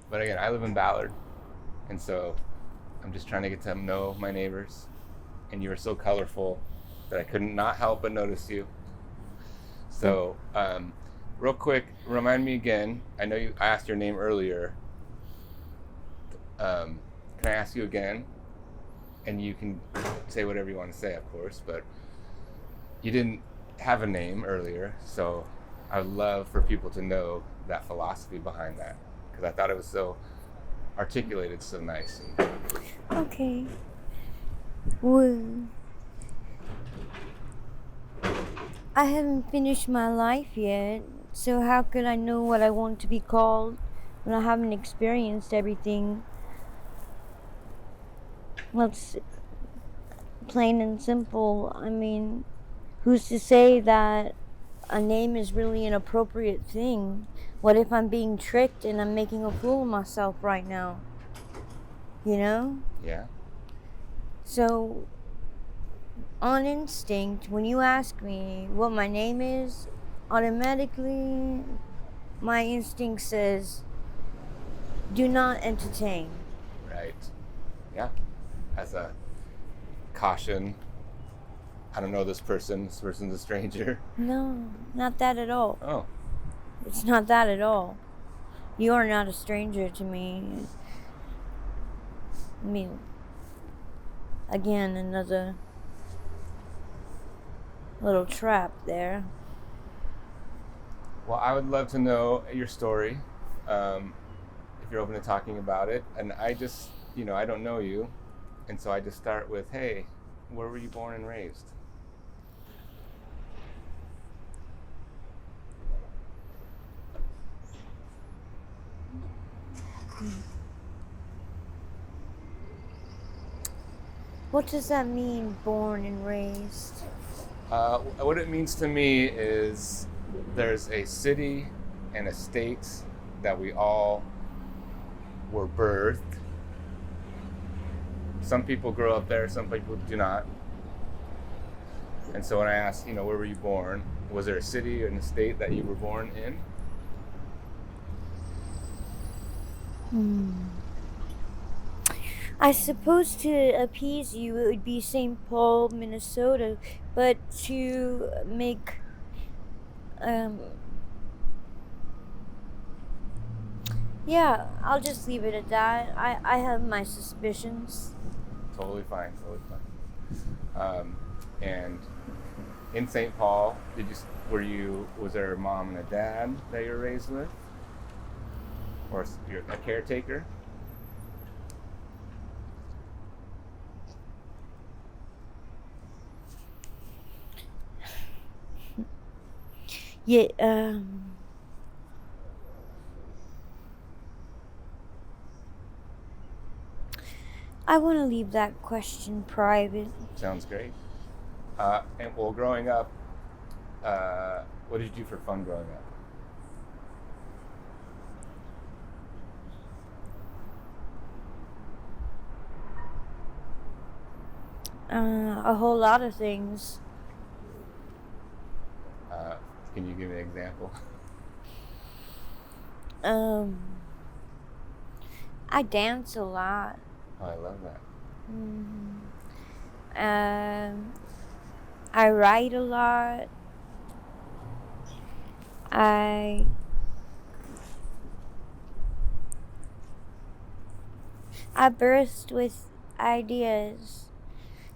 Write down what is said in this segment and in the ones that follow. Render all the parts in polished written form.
But again, I live in Ballard, and so I'm just trying to get to know my neighbors. And you were so colorful that I couldn't not help but notice you. So, real quick, remind me again. I know I asked your name earlier. Can I ask you again? And you can say whatever you want to say, of course. But you didn't have a name earlier, so I would love for people to know that philosophy behind that, because I thought it was so articulated, so nice. Okay. Well, I haven't finished my life yet, so how could I know what I want to be called when I haven't experienced everything? That's plain and simple. I mean, who's to say that a name is really an appropriate thing? What if I'm being tricked and I'm making a fool of myself right now? You know? Yeah. So, on instinct, when you ask me what my name is, automatically my instinct says, do not entertain. Right. Yeah. As a caution, I don't know this person. This person's a stranger. No, not that at all. Oh. It's not that at all. You are not a stranger to me. I mean, again, another little trap there. Well, I would love to know your story, if you're open to talking about it. And I just, I don't know you. And so I just start with, hey, where were you born and raised? What does that mean, born and raised? What it means to me is there's a city and a state that we all were birthed. Some people grow up there, some people do not. And so when I asked, where were you born? Was there a city or a state that you were born in? I suppose to appease you, it would be St. Paul, Minnesota, but to make, yeah, I'll just leave it at that. I have my suspicions. Totally fine. And in St. Paul, was there a mom and a dad that you were raised with? Or you're a caretaker? Yeah, I want to leave that question private. Sounds great. And well, growing up, what did you do for fun growing up? A whole lot of things. Can you give me an example? I dance a lot. Oh, I love that. I write a lot. I burst with ideas,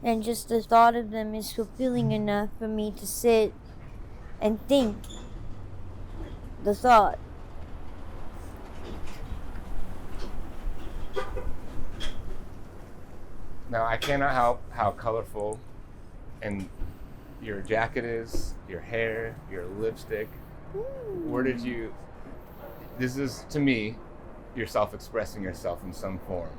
and just the thought of them is fulfilling enough for me to sit and think the thought. Now, I cannot help how colorful and your jacket is, your hair, your lipstick. Where did you... This is, to me, yourself expressing yourself in some form.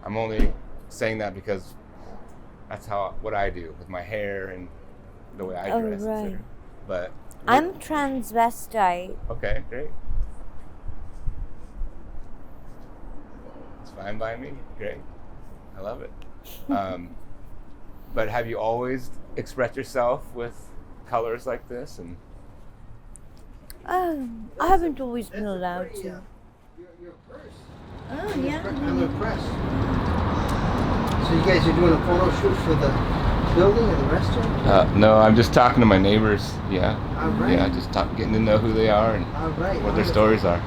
I'm only saying that because that's what I do with my hair and the way I dress. Right. Etc. But I'm transvestite. Okay, great. It's fine by me. Great. I love it. But have you always expressed yourself with colors like this? And I haven't always been allowed to. Your purse. Oh, yeah. I'm impressed. So you guys are doing a photo shoot for the building or the restaurant? No, I'm just talking to my neighbors. Yeah. All right. Yeah, just getting to know who they are and All right. what their stories are.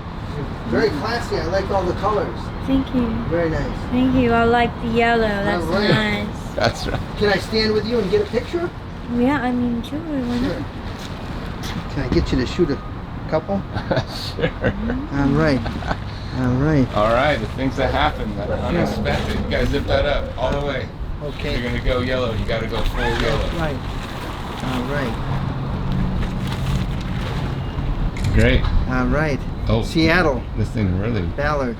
Very classy. I like all the colors. Thank you. Very nice. Thank you. I like the yellow. That's All right. nice. That's right. Can I stand with you and get a picture? Yeah, I mean, sure. Why not? Can I get you to shoot a couple? Sure. All right. All right. All right, the things that happen that are unexpected. You gotta zip that up all the way. Okay. If you're gonna go yellow, you gotta go full yellow. Right. All right. Great. All right. Oh, Seattle. This thing really. Ballard.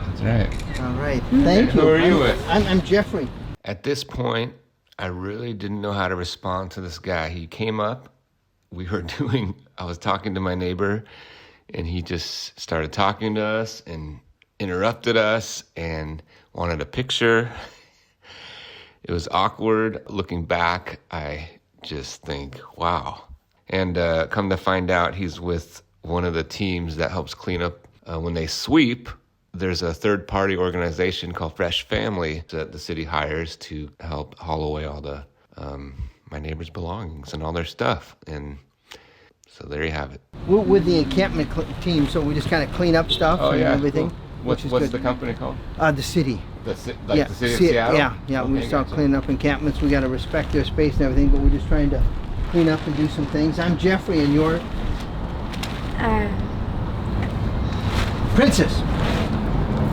That's right. All right. Thank you. Who are you with? I'm Jeffrey. At this point, I really didn't know how to respond to this guy. He came up. I was talking to my neighbor, and he just started talking to us and interrupted us and wanted a picture. It was awkward. Looking back, I just think, wow. And come to find out, he's with one of the teams that helps clean up when they sweep. There's a third-party organization called Fresh Family that the city hires to help haul away all the my neighbors' belongings and all their stuff. And so there you have it. We're with the encampment team, so we just kind of clean up stuff and everything. Cool. What's the company called? The city. The city of Seattle? Yeah. Okay, We start cleaning up encampments. We got to respect their space and everything, but we're just trying to clean up and do some things. I'm Jeffrey, and you're? Princess.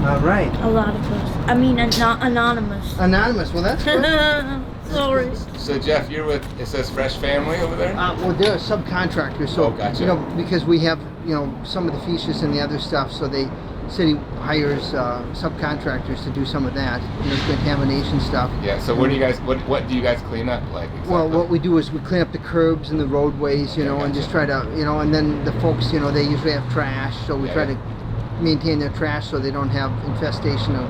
All right. A lot of those. I mean, anonymous. Anonymous. Well, that's good. Sorry. So Jeff, you're with, it says Fresh Family over there? Well, they're subcontractors, so gotcha. because we have some of the fishes and the other stuff, so city hires subcontractors to do some of that, contamination stuff. Yeah. So what do you guys clean up like? Exactly? Well, what we do is we clean up the curbs and the roadways, and just try to, and then the folks, they usually have trash, so we try to maintain their trash so they don't have infestation of,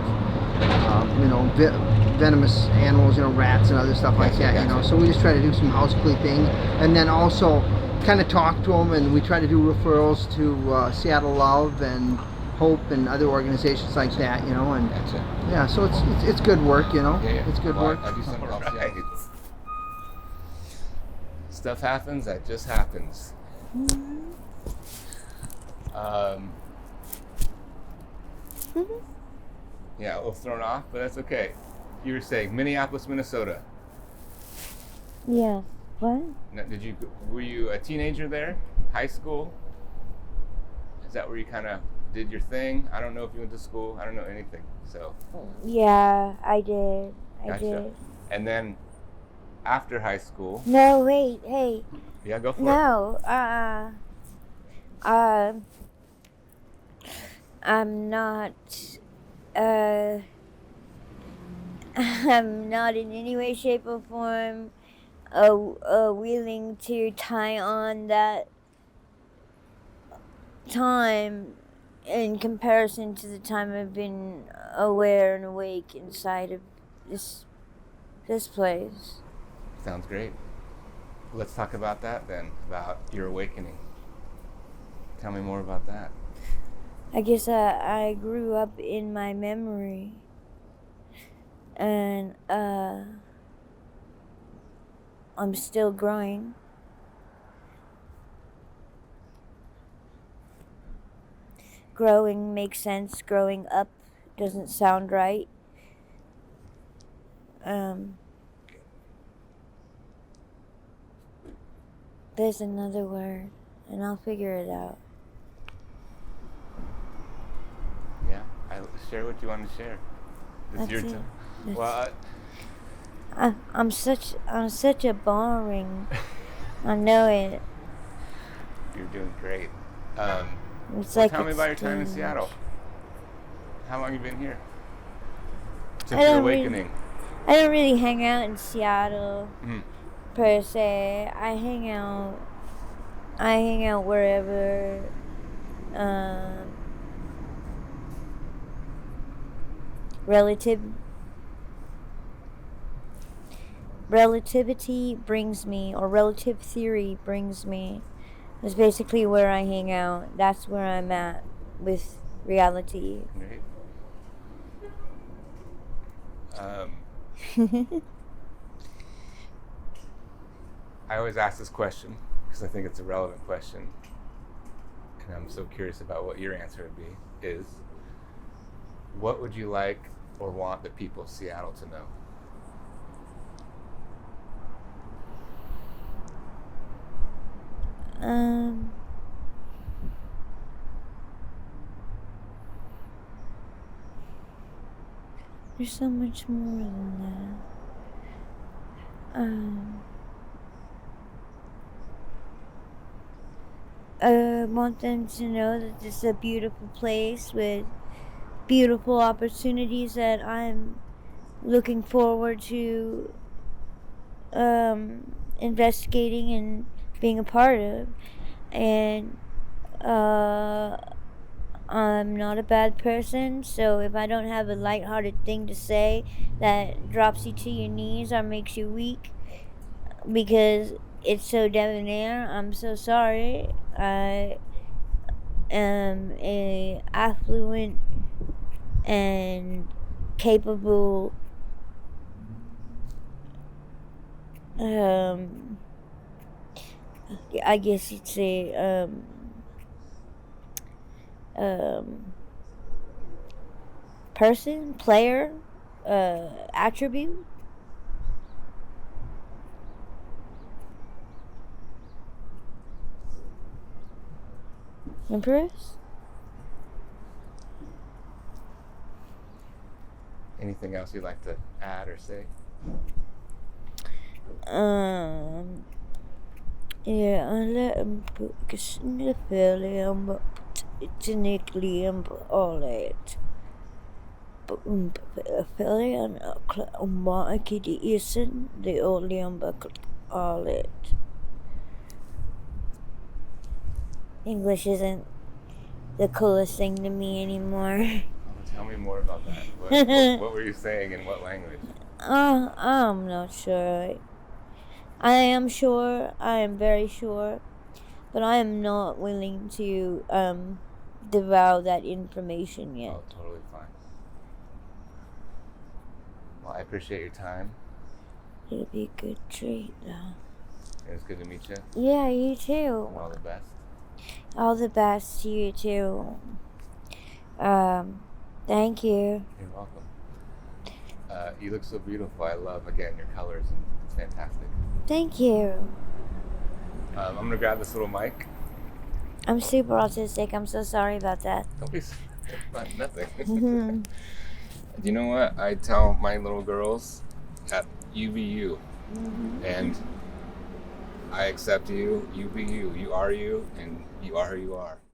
venomous animals, rats and other stuff like that, So we just try to do some house cleaning, and then also kind of talk to them, and we try to do referrals to Seattle Love and Hope and other organizations like that, and yeah, so it's good work, it's good work. I do something else. Yeah. Stuff happens that just happens. Yeah, a little thrown off, but that's okay. You were saying Minneapolis, Minnesota. Yeah. What? Now, were you a teenager there? High school? Is that where you kind of did your thing? I don't know if you went to school. I don't know anything. So. Yeah, I did. Gotcha. I did. And then after high school. No, wait, hey. Yeah, go for it. No, I'm not, I'm not in any way, shape, or form willing to tie on that time in comparison to the time I've been aware and awake inside of this place. Sounds great. Let's talk about that then, about your awakening. Tell me more about that. I guess I grew up in my memory, and I'm still growing. Growing makes sense. Growing up doesn't sound right. There's another word, and I'll figure it out. Yeah, share what you want to share. It's your turn. Well, I'm such a boring. I know it. You're doing great. It's well, like tell me about your time in strange. Seattle. How long have you been here? Since your awakening. I don't really hang out in Seattle Mm-hmm. per se. I hang out wherever. Relativity brings me, or relative theory brings me. That's basically where I hang out. That's where I'm at with reality. Great. I always ask this question because I think it's a relevant question, and I'm so curious about what your answer would be. Is what would you like or want the people of Seattle to know? There's so much more than that. I want them to know that this is a beautiful place with beautiful opportunities that I'm looking forward to investigating and being a part of. And I'm not a bad person, so if I don't have a lighthearted thing to say that drops you to your knees or makes you weak because it's so debonair, I'm so sorry. I am a affluent and capable I guess you'd say person, player, attribute. Empress? Anything else you'd like to add or say? Yeah, I let him put a sniffly and technically and all that. But Philly and a market isn't the only unbuckled all it. English isn't the coolest thing to me anymore. Tell me more about that. What were you saying in what language? I'm not sure. I am sure, I am very sure, but I am not willing to devour that information yet. Oh, totally fine. Well, I appreciate your time. It'll be a good treat, though. It was good to meet you. Yeah, you too. And all the best. All the best to you too. Thank you. You're welcome. You look so beautiful. I love, again, your colors, and it's fantastic. Thank you. I'm gonna grab this little mic. I'm super autistic. I'm so sorry about that. Don't be nothing. You know what? I tell my little girls that you be you, and I accept you. You be you. You are you, and you are who you are.